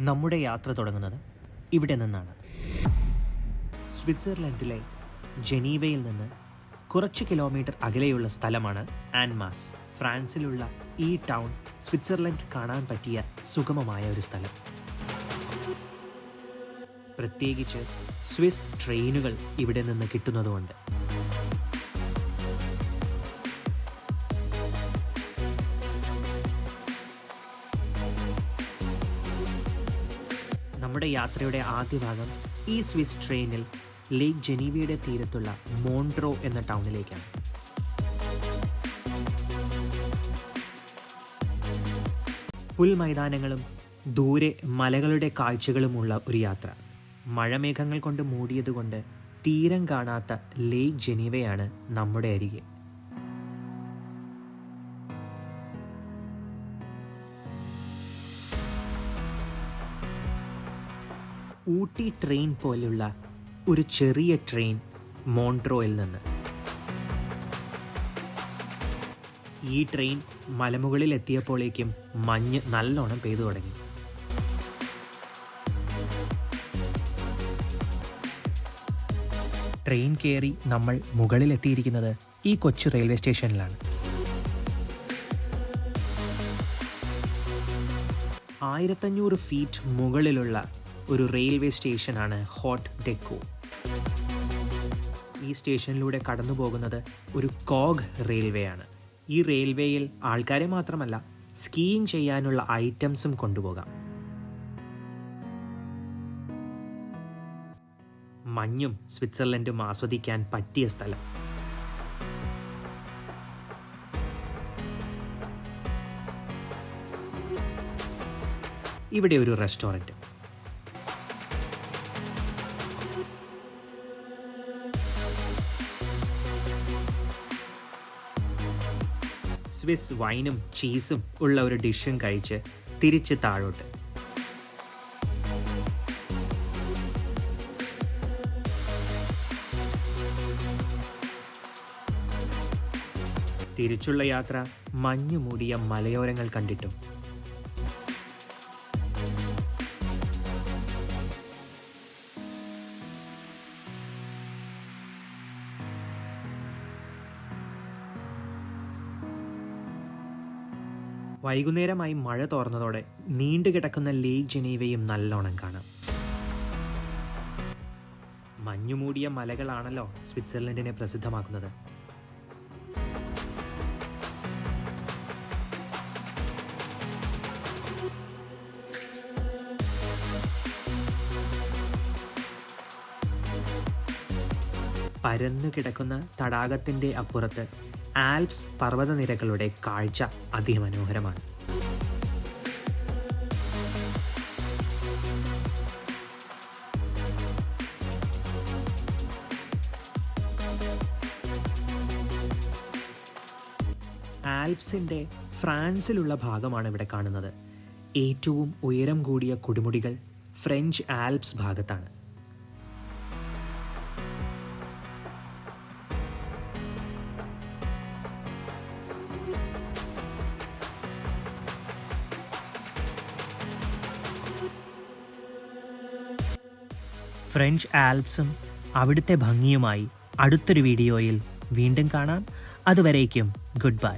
നമ്മുടെ യാത്ര തുടങ്ങുന്നത് ഇവിടെ നിന്നാണ്. സ്വിറ്റ്സർലൻഡിലെ ജനീവയിൽ നിന്ന് കുറച്ച് കിലോമീറ്റർ അകലെയുള്ള സ്ഥലമാണ് ആൻമാസ്. ഫ്രാൻസിലുള്ള ഈ ടൗൺ സ്വിറ്റ്സർലൻഡ് കാണാൻ പറ്റിയ സുഗമമായ ഒരു സ്ഥലം. പ്രത്യേകിച്ച് സ്വിസ് ട്രെയിനുകൾ ഇവിടെ നിന്ന് കിട്ടുന്നതുകൊണ്ട്. നമ്മുടെ യാത്രയുടെ ആദ്യ ഭാഗം ഈ സ്വിസ് ട്രെയിനിൽ ലേക്ക് ജനീവയുടെ തീരത്തുള്ള മോൺട്രോ എന്ന ടൗണിലേക്കാണ്. പുൽമൈതാനങ്ങളും ദൂരെ മലകളുടെ കാഴ്ചകളുമുള്ള ഒരു യാത്ര. മഴമേഘങ്ങൾ കൊണ്ട് മൂടിയതുകൊണ്ട് തീരം കാണാത്ത ലേക്ക് ജനീവയാണ് നമ്മുടെ അരികെ. ഊട്ടി ട്രെയിൻ പോലുള്ള ഒരു ചെറിയ ട്രെയിൻ മോൺട്രോയിൽ നിന്ന്. ഈ ട്രെയിൻ മലമുകളിൽ എത്തിയപ്പോഴേക്കും മഞ്ഞ് നല്ലോണം പെയ്തു തുടങ്ങി. ട്രെയിൻ കയറി നമ്മൾ മുകളിലെത്തിയിരിക്കുന്നത് ഈ കൊച്ചു റെയിൽവേ സ്റ്റേഷനിലാണ്. 1500 ഫീറ്റ് മുകളിലുള്ള ഒരു റെയിൽവേ സ്റ്റേഷനാണ് ഹോട്ട് ഡെക്കോ. ഈ സ്റ്റേഷനിലൂടെ കടന്നു പോകുന്നത് ഒരു കോഗ് റെയിൽവേ ആണ്. ഈ റെയിൽവേയിൽ ആൾക്കാരെ മാത്രമല്ല സ്കീയിങ് ചെയ്യാനുള്ള ഐറ്റംസും കൊണ്ടുപോകാം. മഞ്ഞും സ്വിറ്റ്സർലൻഡും ആസ്വദിക്കാൻ പറ്റിയ സ്ഥലം. ഇവിടെ ഒരു റെസ്റ്റോറൻറ്റ്. സ്വിസ് വൈനും ചീസും ഉള്ള ഒരു ഡിഷും കഴിച്ച് തിരിച്ച് താഴോട്ട്. തിരിച്ചുള്ള യാത്ര മഞ്ഞു മൂടിയ മലയോരങ്ങൾ കണ്ടിട്ടും. വൈകുന്നേരമായി മഴ തോർന്നതോടെ നീണ്ടുകിടക്കുന്ന ലേക്ക് ജനീവയും നല്ലോണം കാണാം. മഞ്ഞുമൂടിയ മലകളാണല്ലോ സ്വിറ്റ്സർലൻഡിനെ പ്രസിദ്ധമാക്കുന്നത്. പരന്നു കിടക്കുന്ന തടാകത്തിൻ്റെ അപ്പുറത്ത് ആൽപ്സ് പർവതനിരകളുടെ കാഴ്ച അതിമനോഹരമാണ്. ആൽപ്സിൻ്റെ ഫ്രാൻസിലുള്ള ഭാഗമാണ് ഇവിടെ കാണുന്നത്. ഏറ്റവും ഉയരം കൂടിയ കൊടുമുടികൾ ഫ്രഞ്ച് ആൽപ്സ് ഭാഗത്താണ്. ഫ്രഞ്ച് ആൽപ്സും അവിടുത്തെ ഭംഗിയുമായി അടുത്തൊരു വീഡിയോയിൽ വീണ്ടും കാണാം. അതുവരേക്കും ഗുഡ് ബൈ.